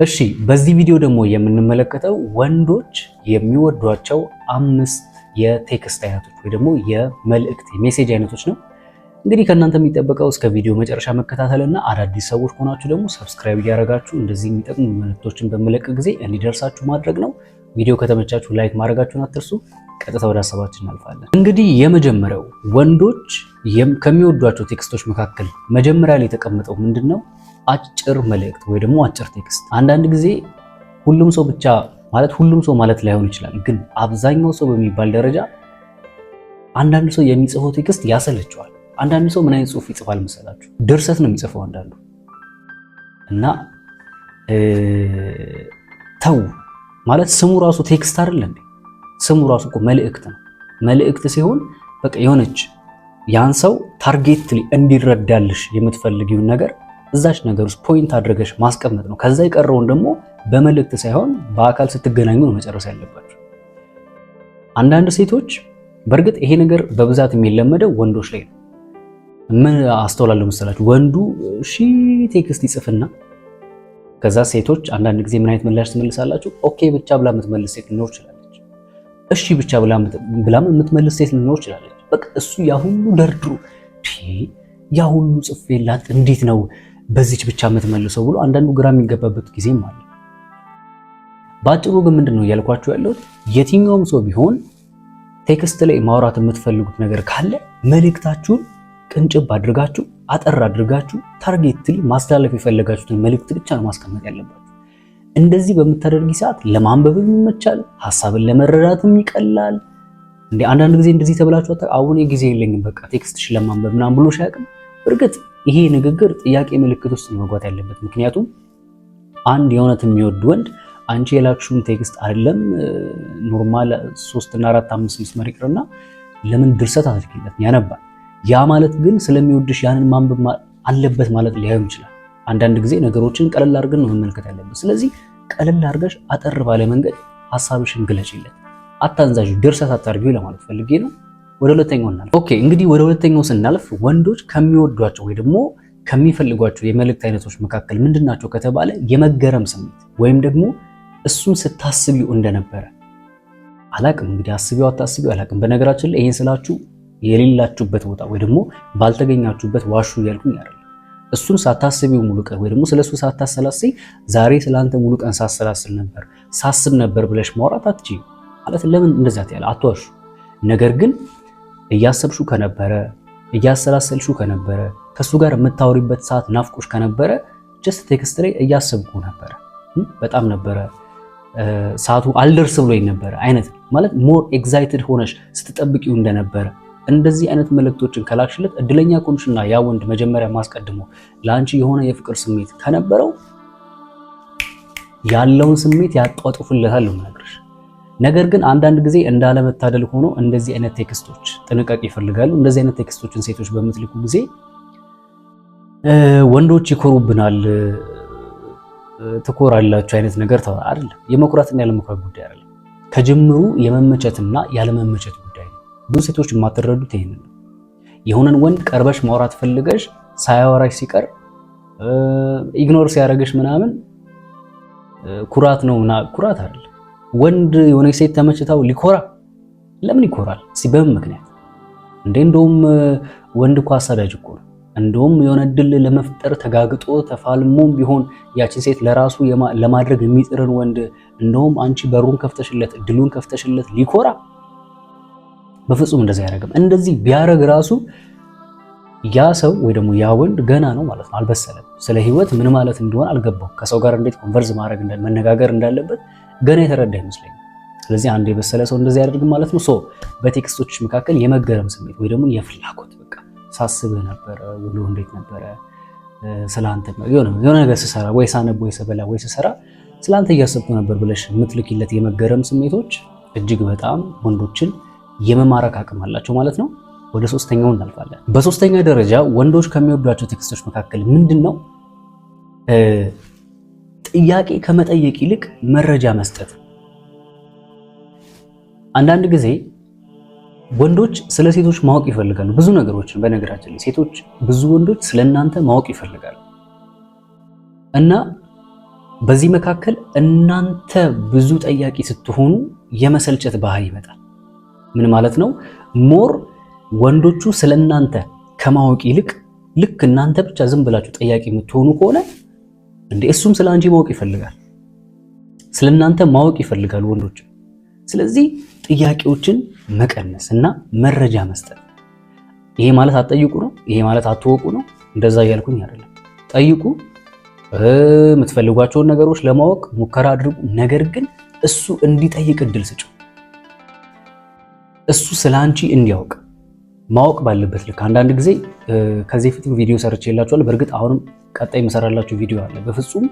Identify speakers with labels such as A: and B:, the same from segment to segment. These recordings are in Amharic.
A: እሺ በዚህ ቪዲዮ ደግሞ የምንመለከተው ወንዶች የሚወዷቸው 5 የቴክስት አይነቶች ወይ ደግሞ የመልእክት የሜሴጅ አይነቶች ነው። እንግዲህ ከእናንተ የሚጠበቀው እስከ ቪዲዮ መጨረሻ መከታተልና አዳዲስ ሰዎች ሆናችሁ ደግሞ ሰብስክራይብ እያደረጋችሁ እንደዚህ የሚጠቅሙ መልእክቶችን በመለቅ ጊዜ እንዲደርሳችሁ ማድረግ ነው። ቪዲዮ ከተመቻችሁ ላይክ ማድረጋችሁን አትርሱ። ቀጥታ ወደ ሀሳባችን እናልፋለን። እንግዲህ የመጀመሪያው ወንዶች ከሚወዷቸው ቴክስቶች መካከል መጀመሪያ ላይ የተቀመጠው ምንድነው? አጭር መልእክት ወይ ደግሞ አጭር ቴክስት። አንዳንድ ጊዜ ሁሉም ሰው ማለት ላይሆን ይችላል፣ ግን አብዛኛው ሰው በሚባል ደረጃ አንዳንድ ሰው የሚጽፈው ቴክስት ያሰለቸዋል። አንዳንድ ሰው ምን አይነት ጽሁፍ ይጽፋል መሰላችሁ? ድርሰት ነው የሚጽፈው አንዳንዱ። እና ተው ማለት ስሙ ራሱ ቴክስት አይደል እንዴ? ስሙ ራሱ እኮ መልእክት ነው። መልእክት ሲሆን በቃ የሆነች ያን ሰው ታርጌትሊ እንዲረዳልሽ የምትፈልጊውን ነገር እዛች ነገር ውስጥ ፖይንት አድርገሽ ማስቀመጥ ነው። ከዛ የቀረውን ደግሞ በመልእክት ሳይሆን በአካል ስትገናኙ ነው መጨረስ ያለባችሁ። አንዳንድ ሴቶች በእርግጥ ይሄ ነገር በብዛት የሚለመደው ወንዶች ላይ ነው። ምን አስተውላለሁ መሰላችሁ? ወንዱ ቴክስት ይጽፍና ከዛ ሴቶች አንዳንድ ጊዜ ምን አይነት ምላሽ ትመልሳላችሁ? ኦኬ ብቻ ብላ የምትመልስ ሴት ልኖር ይችላለች። እሺ ብቻ ብላ የምትመልስ ሴት ልኖር ይችላለች። በቃ እሱ ያ ሁሉ ደርድሮ ያ ሁሉ ጽፌላት እንዴት ነው በዚች ብቻ የምትመልሰው ብሎ አንዳንዱ ግራ የሚገባበት ጊዜም አለ። ባጭሩ ግን ምንድነው እያልኳችሁ ያለሁት የትኛውም ሰው ቢሆን ቴክስት ላይ ማውራት የምትፈልጉት ነገር ካለ መልእክታችሁን ቅንጭብ አድርጋችሁ አጠር አድርጋችሁ ታርጌትሊ ማስተላለፍ የፈለጋችሁትን መልእክት ብቻ ነው ማስቀመጥ ያለባችሁ። እንደዚህ በምታደርጊ ሰዓት ለማንበብም ይመቻል፣ ሐሳብን ለመረዳትም ይቀላል። እንዴ አንዳንድ ጊዜ እንደዚህ ተብላችሁ አሁን ጊዜ የለኝም በቃ ቴክስትሽ ለማንበብ ምናምን ብሎ ሻያቅም። እርግጥ ይሄ ንግግር ጥያቄ ምልክት ውስጥ ነው መግባት ያለበት። ምክንያቱም አንድ የእውነት የሚወድ ወንድ አንቺ የላክሽውን ቴክስት አይደለም ኖርማል 3 እና 4 5 መስመር ይቅርና ለምን ድርሰት አድርጊለት ያነባል። ያ ማለት ግን ስለሚወድሽ ያንን ማንበብ አለበት ማለት ሊሆን ይችላል። አንዳንድ ጊዜ ነገሮችን ቀለል አድርገን ነው መመልከት ያለበት። ስለዚህ ቀለል አድርገሽ አጠር ባለ መንገድ ሐሳብሽን ግለጪለት፣ አታንዛዥ፣ ድርሰት አታርጊው ለማለት ፈልጌ ነው። ወደ ሁለተኛው እናልፍ። ኦኬ እንግዲህ ወደ ሁለተኛው ስናልፍ ወንዶች ከሚወዷቸው ወይ ደግሞ ከሚፈልጓቸው የመልእክት አይነቶች መካከል ምንድናቸው ከተባለ የመገረም ስሜት ወይም ደግሞ እሱን ስታስቢው እንደነበረ አላቅም። እንግዲህ አስቢው አታስቢው አላቅም። በነገራችን ላይ ይሄን ስላችሁ የሌላችሁበት ቦታ ወይ ደግሞ ባልተገኛችሁበት ዋሹ እያልኩኝ አይደለም። እሱን ሳታስቢው ሙሉ ቀን ወይ ደግሞ ስለሱ ሳታሰላስይ ዛሬ ስላንተ ሙሉ ቀን ሳሰላስል ነበር ሳስብ ነበር ብለሽ ማውራት አትችይም ማለት ለምን እንደዛ ያለ አትዋሹ። ነገር ግን እያሰብሹ ከነበረ እያሰላሰልሹ ከነበረ ከሱ ጋር የምታወሪበት ሰዓት ናፍቆሽ ከነበረ ጀስት ቴክስት ላይ እያሰብኩ ነበረ በጣም ነበረ ሰዓቱ አልደርስ ብሎኝ ነበረ አይነት ማለት ሞር ኤግዛይትድ ሆነሽ ስትጠብቂው እንደነበረ እንደዚህ አይነት መልእክቶችን ከላክሽለት እድለኛ ኮንሽና ያ ወንድ መጀመሪያ ማስቀድሞ ለአንቺ የሆነ የፍቅር ስሜት ከነበረው ያለውን ስሜት ያጧጡፍለታል ነው የምነግርሽ። ነገር ግን አንዳንድ ጊዜ እንዳለመታደል ሆኖ እንደዚህ አይነት ቴክስቶች ጥንቃቄ ይፈልጋሉ። እንደዚህ አይነት ቴክስቶችን ሴቶች በምትልኩ ጊዜ ወንዶች ይኮሩብናል፣ ትኮራላችሁ አይነት ነገር አይደለም። የመኩራትና ያለመኩራት ጉዳይ አይደለም። ከጅምሩ የመመቸትና ያለመመቸት ጉዳይ ነው። ብዙ ሴቶች የማትረዱት ይሄንን ነው። የሆነን ወንድ ቀርበሽ ማውራት ፈልገሽ ሳያወራሽ ሲቀር ኢግኖር ሲያደርግሽ ምናምን ኩራት ነውና ኩራት አይደለም። ወንድ የሆነ ሴት ተመችታው ሊኮራ ለምን ይኮራል? በምን ምክንያት እንዴ? እንደውም ወንድ እኮ አሳዳጅ እኮ ነው። እንደውም የሆነ እድል ለመፍጠር ተጋግጦ ተፋልሞም ቢሆን ያችን ሴት ለራሱ ለማድረግ የሚጥርን ወንድ እንደውም አንቺ በሩን ከፍተሽለት እድሉን ከፍተሽለት ሊኮራ በፍጹም እንደዛ ያደርግም። እንደዚህ ቢያደርግ ራሱ ያ ሰው ወይ ደግሞ ያ ወንድ ገና ነው ማለት ነው፣ አልበሰለም። ስለ ህይወት ምን ማለት እንደሆነ አልገባው። ከሰው ጋር እንዴት ኮንቨርስ ማድረግ መነጋገር እንዳለበት ገና የተረዳ ይመስለኛል። ስለዚህ አንድ የበሰለ ሰው እንደዚህ ያደርግም ማለት ነው። በቴክስቶች መካከል የመገረም ስሜት ወይ ደግሞ የፍላጎት በቃ ሳስብህ ነበረ፣ ውሎ እንዴት ነበረ፣ ስላንተ የሆነ ነገር ስሰራ ወይ ሳነብ ወይ ስበላ ወይ ስሰራ ስላንተ እያሰብኩ ነበር ብለሽ የምትልኪለት የመገረም ስሜቶች እጅግ በጣም ወንዶችን የመማረክ አቅም አላቸው ማለት ነው። ወደ ሶስተኛው እናልፋለን። በሶስተኛ ደረጃ ወንዶች ከሚወዷቸው ቴክስቶች መካከል ምንድነው? ጥያቄ ከመጠየቅ ይልቅ መረጃ መስጠት። አንዳንድ ጊዜ ወንዶች ስለ ሴቶች ማወቅ ይፈልጋሉ፣ ብዙ ነገሮችን። በነገራችን ላይ ሴቶች ብዙ ወንዶች ስለናንተ ማወቅ ይፈልጋሉ እና በዚህ መካከል እናንተ ብዙ ጠያቂ ስትሆኑ የመሰልቸት ባህሪ ይመጣል። ምን ማለት ነው? ሞር ወንዶቹ ስለናንተ ከማወቅ ይልቅ ልክ እናንተ ብቻ ዝም ብላችሁ ጠያቂ የምትሆኑ ከሆነ እንዴ እሱም ስለ አንቺ ማወቅ ይፈልጋል፣ ስለናንተ ማወቅ ይፈልጋል ወንዶች። ስለዚህ ጥያቄዎችን መቀነስ እና መረጃ መስጠት። ይሄ ማለት አትጠይቁ ነው፣ ይሄ ማለት አትወቁ ነው። እንደዛ እያልኩኝ አይደለም። ጠይቁ፣ የምትፈልጓቸውን ነገሮች ለማወቅ ሙከራ አድርጉ። ነገር ግን እሱ እንዲጠይቅ እድል ስጪው። እሱ ስለ አንቺ እንዲያውቅ ማወቅ ባለበት ልክ። አንዳንድ ጊዜ ከዚህ ፊትም ቪዲዮ ሰርቼላችኋለሁ። በእርግጥ አሁንም ቀጣይ የምሰራላችሁ ቪዲዮ አለ። በፍጹም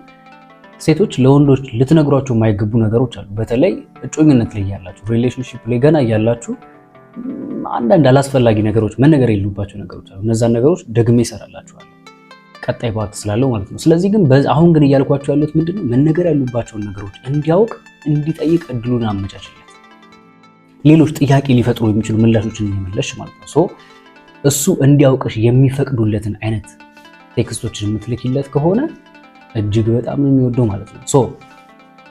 A: ሴቶች ለወንዶች ልትነግሯቸው የማይገቡ ነገሮች አሉ። በተለይ እጮኝነት ላይ ያላችሁ፣ ሪሌሽንሺፕ ላይ ገና እያላችሁ አንዳንድ አላስፈላጊ ነገሮች መነገር የሌሉባቸው ነገሮች አሉ። እነዛን ነገሮች ደግሜ እሰራላችኋለሁ ቀጣይ ፓርት ስላለው ማለት ነው። ስለዚህ ግን አሁን ግን እያልኳቸው ያሉት ምንድነው? መነገር ያሉባቸውን ነገሮች እንዲያውቅ እንዲጠይቅ እድሉን አመቻችለት። ሌሎች ጥያቄ ሊፈጥሩ የሚችሉ ምላሾችን እየመለስሽ ማለት ነው። እሱ እንዲያውቅሽ የሚፈቅዱለትን አይነት ቴክስቶችን የምትልኪለት ከሆነ እጅግ በጣም ነው የሚወደው ማለት ነው።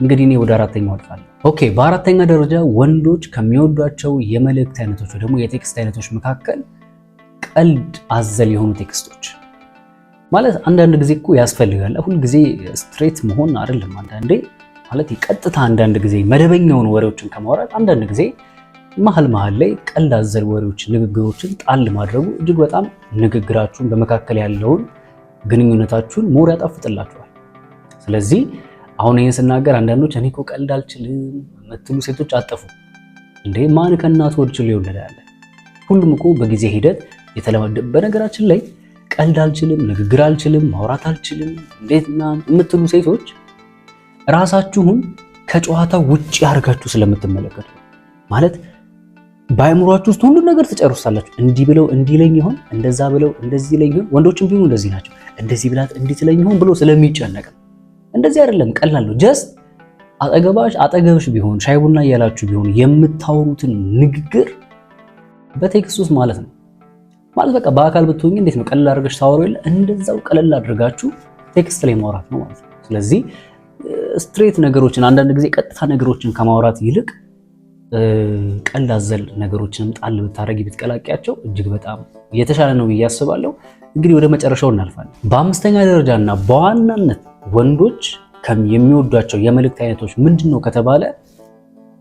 A: እንግዲህ እኔ ወደ አራተኛው አልፋለሁ። ኦኬ፣ በአራተኛ ደረጃ ወንዶች ከሚወዷቸው የመልእክት አይነቶች ወይ ደግሞ የቴክስት አይነቶች መካከል ቀልድ አዘል የሆኑ ቴክስቶች ማለት አንዳንድ ጊዜ እኮ ያስፈልጋል። ሁል ጊዜ ስትሬት መሆን አይደለም። አንዳንዴ ማለት ቀጥታ አንዳንድ ጊዜ መደበኛውን ወሬዎችን ከማውራት አንዳንድ ጊዜ መሀል ላይ ቀልድ አዘል ወሬዎችን፣ ንግግሮችን ጣል ማድረጉ እጅግ በጣም ንግግራችሁን በመካከል ያለውን ግንኙነታችሁን ሞር ያጣፍጥላችኋል። ስለዚህ አሁን ይሄን ስናገር አንዳንዶች እኔ እኮ ቀልድ አልችልም የምትሉ ሴቶች አጠፉ እንዴ! ማን ከእናቱ ወድ ችሎ ይወለዳል? ሁሉም እኮ በጊዜ ሂደት የተለመደ። በነገራችን ላይ ቀልድ አልችልም፣ ንግግር አልችልም፣ ማውራት አልችልም እንዴትና የምትሉ ሴቶች ራሳችሁን ከጨዋታ ውጪ አድርጋችሁ ስለምትመለከቱ ማለት በአእምሯችሁ ውስጥ ሁሉን ነገር ትጨርሳላችሁ። እንዲህ ብለው እንዲህ ለኝ ይሆን፣ እንደዛ ብለው እንደዚህ ለኝ ይሆን። ወንዶችም ቢሆኑ እንደዚህ ናቸው። እንደዚህ ብላት እንዲህ ትለኝ ይሆን ብሎ ስለሚጨነቅ እንደዚህ አይደለም። ቀላል ነው። ጀስት አጠገብሽ ቢሆን ሻይ ቡና እያላችሁ ቢሆን የምታወሩትን ንግግር በቴክስት ውስጥ ማለት ነው። ማለት በቃ በአካል ብትሆኚ እንዴት ነው ቀለል አድርገሽ ታወሩ የለ እንደዛው ቀለል አድርጋችሁ ቴክስት ላይ ማውራት ነው ማለት ነው። ስለዚህ ስትሬት ነገሮችን አንዳንድ ጊዜ ቀጥታ ነገሮችን ከማውራት ይልቅ ቀልድ አዘል ነገሮችንም ጣል ብታረጊ ብትቀላቂያቸው እጅግ በጣም የተሻለ ነው ብዬ አስባለሁ። እንግዲህ ወደ መጨረሻው እናልፋለን። በአምስተኛ ደረጃና በዋናነት ወንዶች የሚወዷቸው የመልእክት አይነቶች ምንድነው ከተባለ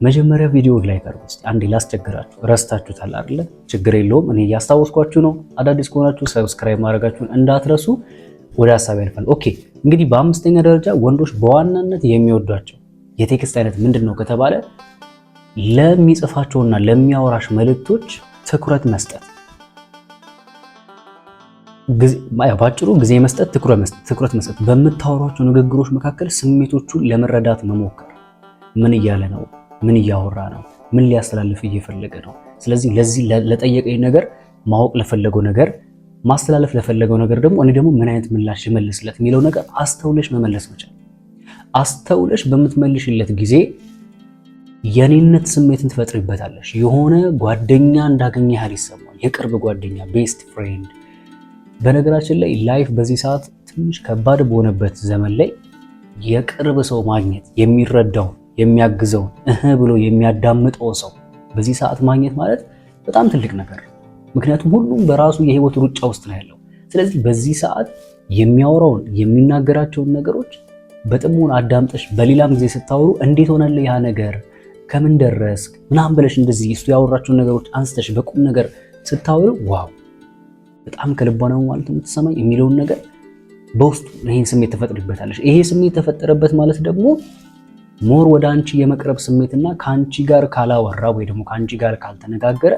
A: መጀመሪያ ቪዲዮ ላይ ቀርቡ። እስቲ አንዴ ላስቸግራችሁ፣ ረስታችሁታል አይደለ? ችግር የለውም እኔ እያስታወስኳችሁ ነው። አዳዲስ ከሆናችሁ ሰብስክራይብ ማድረጋችሁን እንዳትረሱ። ወደ ሐሳብ ያልፋል። ኦኬ፣ እንግዲህ በአምስተኛ ደረጃ ወንዶች በዋናነት የሚወዷቸው የቴክስት አይነት ምንድነው ከተባለ ለሚጽፋቸውና ለሚያወራሽ መልእክቶች ትኩረት መስጠት። ባጭሩ ጊዜ መስጠት፣ ትኩረት መስጠት። በምታወሯቸው ንግግሮች መካከል ስሜቶቹን ለመረዳት መሞከር። ምን እያለ ነው? ምን እያወራ ነው? ምን ሊያስተላልፍ እየፈለገ ነው? ስለዚህ ለዚህ ለጠየቀኝ ነገር ማወቅ ለፈለገው ነገር ማስተላለፍ ለፈለገው ነገር ደግሞ እኔ ደግሞ ምን አይነት ምላሽ ልመልስለት የሚለው ነገር አስተውለሽ መመለስ መቻል። አስተውለሽ በምትመልሽለት ጊዜ የኔነት ስሜትን ትፈጥሪበታለሽ። የሆነ ጓደኛ እንዳገኘ ያህል ይሰማል። የቅርብ ጓደኛ፣ ቤስት ፍሬንድ። በነገራችን ላይ ላይፍ በዚህ ሰዓት ትንሽ ከባድ በሆነበት ዘመን ላይ የቅርብ ሰው ማግኘት፣ የሚረዳውን የሚያግዘውን ብሎ የሚያዳምጠው ሰው በዚህ ሰዓት ማግኘት ማለት በጣም ትልቅ ነገር ነው። ምክንያቱም ሁሉም በራሱ የህይወት ሩጫ ውስጥ ነው ያለው። ስለዚህ በዚህ ሰዓት የሚያወራውን የሚናገራቸውን ነገሮች በጥሞና አዳምጠሽ በሌላም ጊዜ ስታወሩ እንዴት ሆነልህ ያ ነገር ከምን ደረስክ ምናምን ብለሽ እንደዚህ እሱ ያወራቸውን ነገሮች አንስተሽ በቁም ነገር ስታወሩ ዋው በጣም ከልቧ ነው ማለት የምትሰማኝ የሚለውን ነገር በውስጡ ይሄን ስሜት ተፈጥሪበታለሽ። ይሄ ስሜት ተፈጠረበት ማለት ደግሞ ሞር ወደ አንቺ የመቅረብ ስሜትና ከአንቺ ጋር ካላወራ ወይ ደግሞ ከአንቺ ጋር ካልተነጋገረ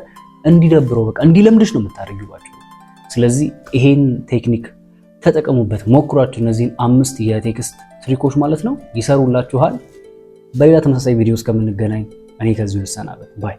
A: እንዲደብረው በቃ እንዲለምድሽ ነው የምታደርጊባቸው። ስለዚህ ይሄን ቴክኒክ ተጠቀሙበት፣ ሞክሯቸው። እነዚህን 5 የቴክስት ትሪኮች ማለት ነው ይሰሩላችኋል። በሌላ ተመሳሳይ ቪዲዮ እስከምንገናኝ እኔ ከዚሁ ልሰናበት ባይ